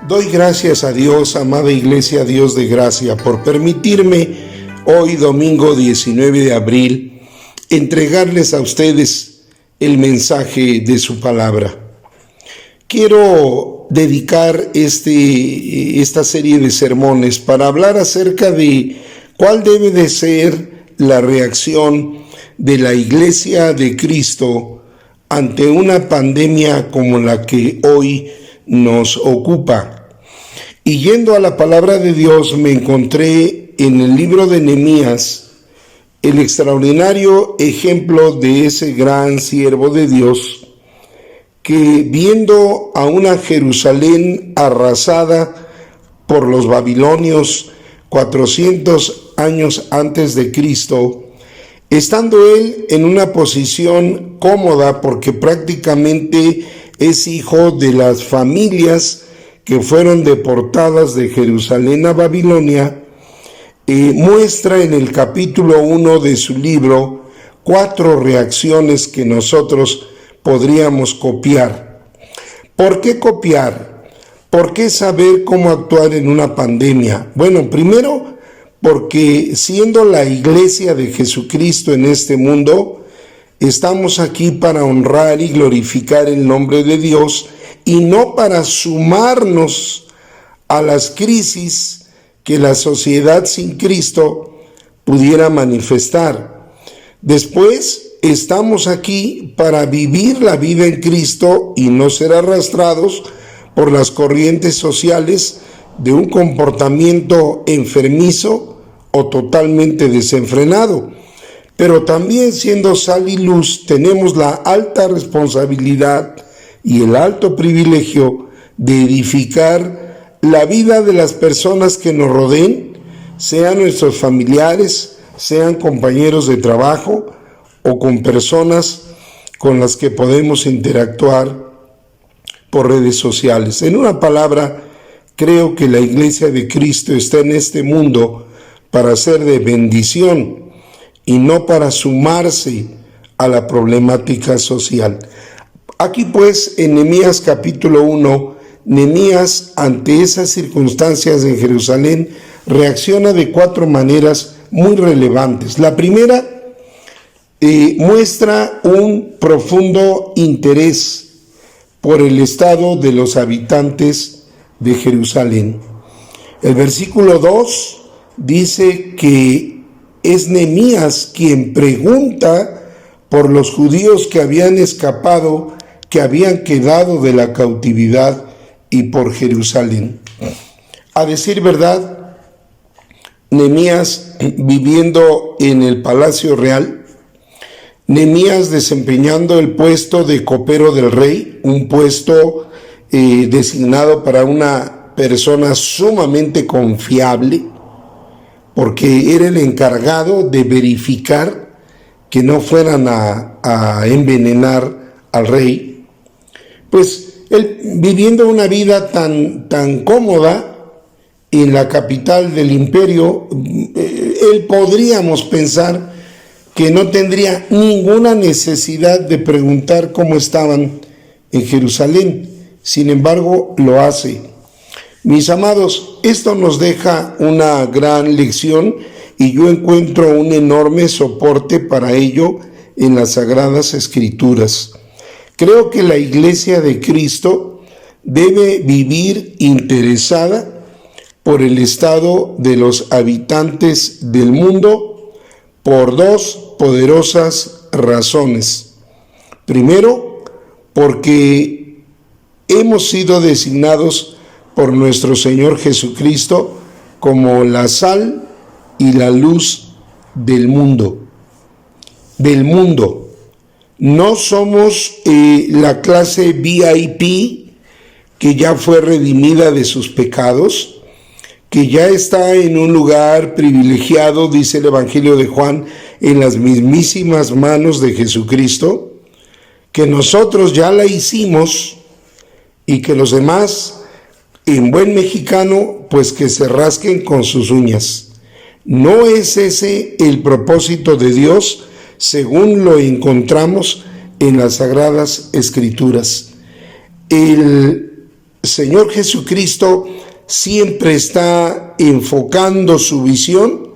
Doy gracias a Dios, amada Iglesia, Dios de gracia, por permitirme hoy, domingo 19 de abril, entregarles a ustedes el mensaje de su palabra. Quiero dedicar esta serie de sermones para hablar acerca de cuál debe de ser la reacción de la Iglesia de Cristo ante una pandemia como la que hoy nos ocupa. Y yendo a la palabra de Dios, me encontré en el libro de Nehemías el extraordinario ejemplo de ese gran siervo de Dios que, viendo a una Jerusalén arrasada por los babilonios 400 años antes de Cristo, estando él en una posición cómoda porque prácticamente es hijo de las familias que fueron deportadas de Jerusalén a Babilonia, muestra en el capítulo 1 de su libro 4 reacciones que nosotros podríamos copiar. ¿Por qué copiar? ¿Por qué saber cómo actuar en una pandemia? Bueno, primero, porque siendo la Iglesia de Jesucristo en este mundo, estamos aquí para honrar y glorificar el nombre de Dios y no para sumarnos a las crisis que la sociedad sin Cristo pudiera manifestar. Después, estamos aquí para vivir la vida en Cristo y no ser arrastrados por las corrientes sociales de un comportamiento enfermizo o totalmente desenfrenado. Pero también, siendo sal y luz, tenemos la alta responsabilidad y el alto privilegio de edificar la vida de las personas que nos rodeen, sean nuestros familiares, sean compañeros de trabajo o con personas con las que podemos interactuar por redes sociales. En una palabra, creo que la Iglesia de Cristo está en este mundo para ser de bendición y no para sumarse a la problemática social. Aquí pues, en Nehemías capítulo 1, Nehemías, ante esas circunstancias en Jerusalén, reacciona de 4 maneras muy relevantes. La primera, muestra un profundo interés por el estado de los habitantes de Jerusalén. El versículo 2 dice que es Nehemías quien pregunta por los judíos que habían escapado, que habían quedado de la cautividad, y por Jerusalén. A decir verdad, Nehemías, viviendo en el palacio real, Nehemías desempeñando el puesto de copero del rey, un puesto designado para una persona sumamente confiable, porque era el encargado de verificar que no fueran a envenenar al rey. Pues él, viviendo una vida tan cómoda en la capital del imperio, él podríamos pensar que no tendría ninguna necesidad de preguntar cómo estaban en Jerusalén. Sin embargo, lo hace. Mis amados, esto nos deja una gran lección y yo encuentro un enorme soporte para ello en las Sagradas Escrituras. Creo que la Iglesia de Cristo debe vivir interesada por el estado de los habitantes del mundo por 2 poderosas razones. Primero, porque hemos sido designados por nuestro Señor Jesucristo como la sal y la luz del mundo. No somos la clase VIP que ya fue redimida de sus pecados, que ya está en un lugar privilegiado, dice el Evangelio de Juan, en las mismísimas manos de Jesucristo, que nosotros ya la hicimos y que los demás, en buen mexicano, pues que se rasquen con sus uñas. No es ese el propósito de Dios, según lo encontramos en las Sagradas Escrituras. El Señor Jesucristo siempre está enfocando su visión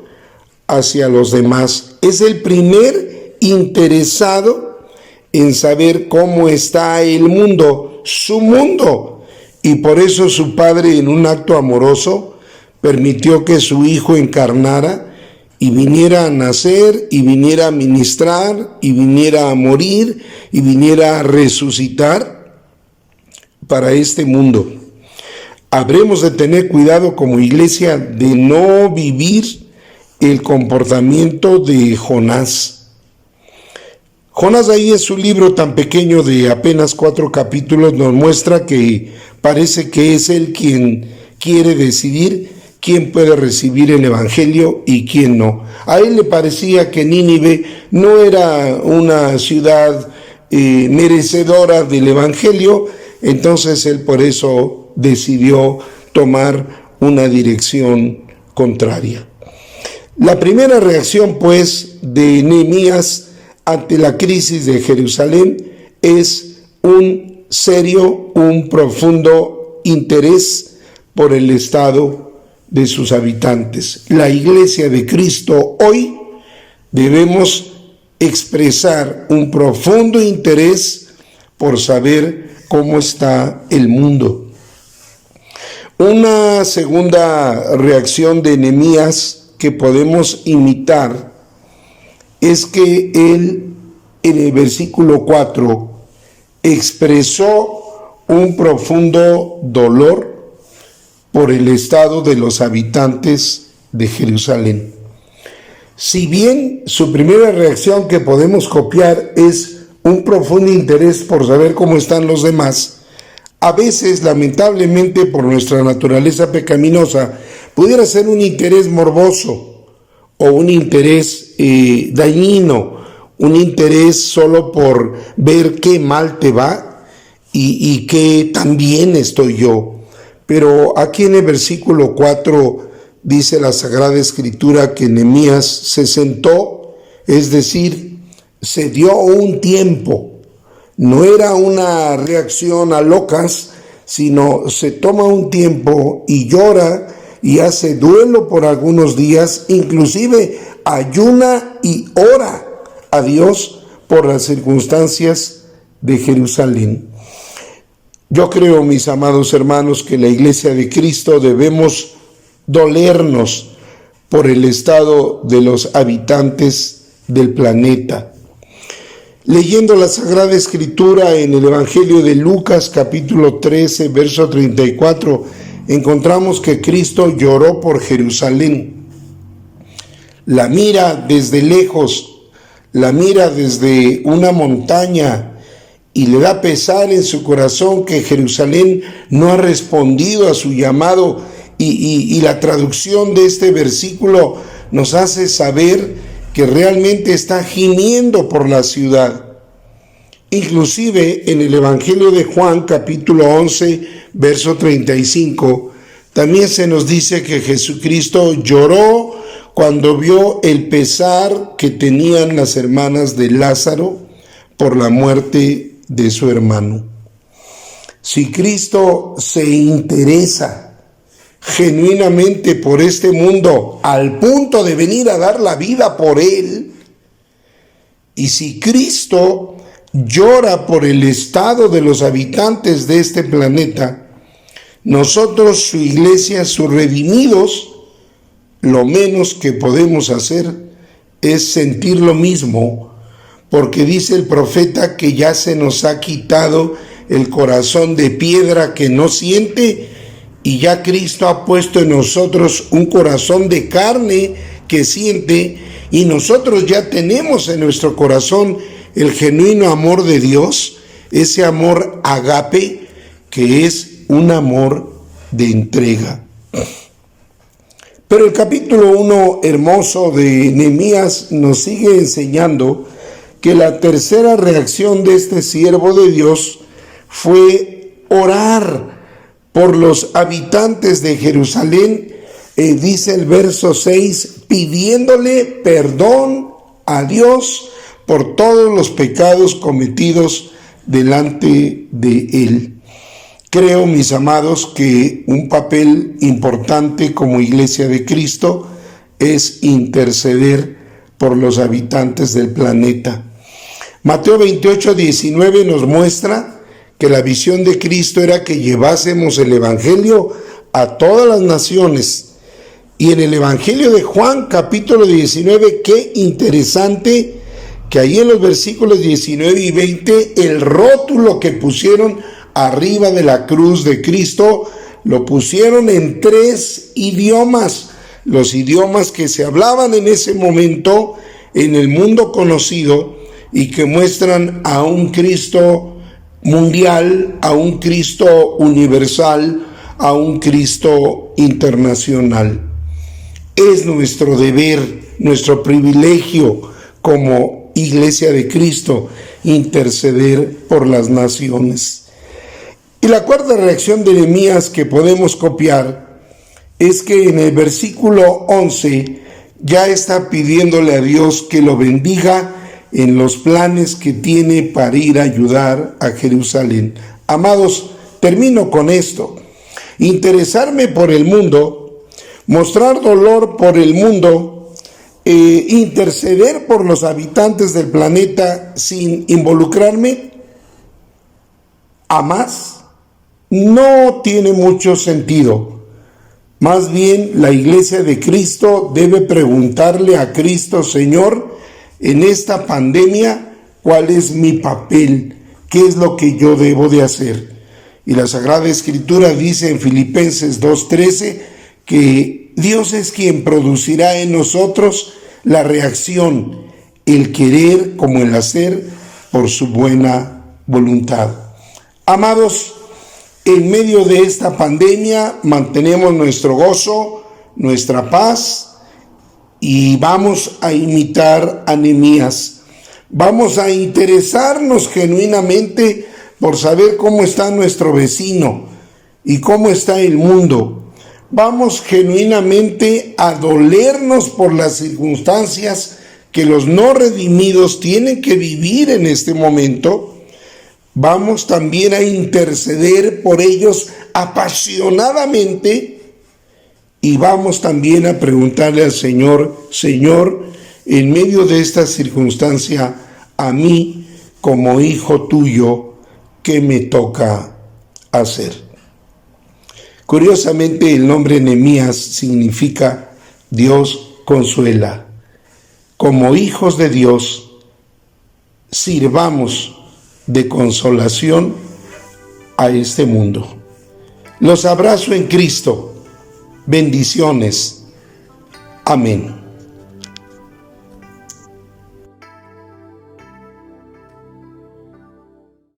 hacia los demás. Es el primer interesado en saber cómo está el mundo, su mundo. Y por eso su Padre, en un acto amoroso, permitió que su Hijo encarnara y viniera a nacer, y viniera a ministrar, y viniera a morir, y viniera a resucitar para este mundo. Habremos de tener cuidado como iglesia de no vivir el comportamiento de Jonás. Jonás, ahí en su libro tan pequeño de apenas 4 capítulos, nos muestra que parece que es él quien quiere decidir quién puede recibir el evangelio y quién no. A él le parecía que Nínive no era una ciudad merecedora del evangelio, entonces él por eso decidió tomar una dirección contraria. La primera reacción, pues, de Nehemías ante la crisis de Jerusalén es un serio, un profundo interés por el estado de sus habitantes. La iglesia de Cristo hoy debemos expresar un profundo interés por saber cómo está el mundo. Una segunda reacción de Nehemías que podemos imitar es que él, en el versículo 4, expresó un profundo dolor por el estado de los habitantes de Jerusalén. Si bien su primera reacción que podemos copiar es un profundo interés por saber cómo están los demás, a veces, lamentablemente, por nuestra naturaleza pecaminosa, pudiera ser un interés morboso o un interés dañino, un interés solo por ver qué mal te va y qué tan bien estoy yo. Pero aquí en el versículo 4 dice la Sagrada Escritura que Nehemías se sentó, es decir, se dio un tiempo. No era una reacción a locas, sino se toma un tiempo y llora y hace duelo por algunos días, inclusive ayuna y ora a Dios por las circunstancias de Jerusalén. Yo creo, mis amados hermanos, que la iglesia de Cristo debemos dolernos por el estado de los habitantes del planeta. Leyendo la Sagrada Escritura en el Evangelio de Lucas, capítulo 13, verso 34, encontramos que Cristo lloró por Jerusalén. La mira desde lejos, la mira desde una montaña, y le da pesar en su corazón que Jerusalén no ha respondido a su llamado, y la traducción de este versículo nos hace saber que realmente está gimiendo por la ciudad. Inclusive en el Evangelio de Juan, capítulo 11, verso 35, también se nos dice que Jesucristo lloró cuando vio el pesar que tenían las hermanas de Lázaro por la muerte de su hermano. Si Cristo se interesa genuinamente por este mundo al punto de venir a dar la vida por él, y si Cristo llora por el estado de los habitantes de este planeta, nosotros, su iglesia, sus redimidos, lo menos que podemos hacer es sentir lo mismo, porque dice el profeta que ya se nos ha quitado el corazón de piedra que no siente, y ya Cristo ha puesto en nosotros un corazón de carne que siente, y nosotros ya tenemos en nuestro corazón el genuino amor de Dios, ese amor agape, que es un amor de entrega. Pero el capítulo 1 hermoso de Nehemías nos sigue enseñando que la tercera reacción de este siervo de Dios fue orar por los habitantes de Jerusalén, dice el verso 6, pidiéndole perdón a Dios por todos los pecados cometidos delante de él. Creo, mis amados, que un papel importante como Iglesia de Cristo es interceder por los habitantes del planeta. Mateo 28:19 nos muestra que la visión de Cristo era que llevásemos el Evangelio a todas las naciones. Y en el Evangelio de Juan, capítulo 19, qué interesante que ahí en los versículos 19 y 20, el rótulo que pusieron arriba de la cruz de Cristo, lo pusieron en 3 idiomas, los idiomas que se hablaban en ese momento en el mundo conocido y que muestran a un Cristo mundial, a un Cristo universal, a un Cristo internacional. Es nuestro deber, nuestro privilegio como Iglesia de Cristo, interceder por las naciones. Y la cuarta reacción de Nehemías que podemos copiar es que en el versículo 11 ya está pidiéndole a Dios que lo bendiga en los planes que tiene para ir a ayudar a Jerusalén. Amados, termino con esto. Interesarme por el mundo, mostrar dolor por el mundo, interceder por los habitantes del planeta sin involucrarme a más, no tiene mucho sentido. Más bien, la Iglesia de Cristo debe preguntarle a Cristo: Señor, en esta pandemia, ¿cuál es mi papel? ¿Qué es lo que yo debo de hacer? Y la Sagrada Escritura dice en Filipenses 2:13 que Dios es quien producirá en nosotros la reacción, el querer como el hacer por su buena voluntad. Amados, en medio de esta pandemia mantenemos nuestro gozo, nuestra paz y vamos a imitar a Nehemías. Vamos a interesarnos genuinamente por saber cómo está nuestro vecino y cómo está el mundo. Vamos genuinamente a dolernos por las circunstancias que los no redimidos tienen que vivir en este momento. Vamos también a interceder por ellos apasionadamente y vamos también a preguntarle al Señor: Señor, en medio de esta circunstancia, a mí como hijo tuyo, ¿qué me toca hacer? Curiosamente, el nombre Nehemías significa Dios consuela. Como hijos de Dios, sirvamos de consolación a este mundo. Los abrazo en Cristo. Bendiciones. Amén.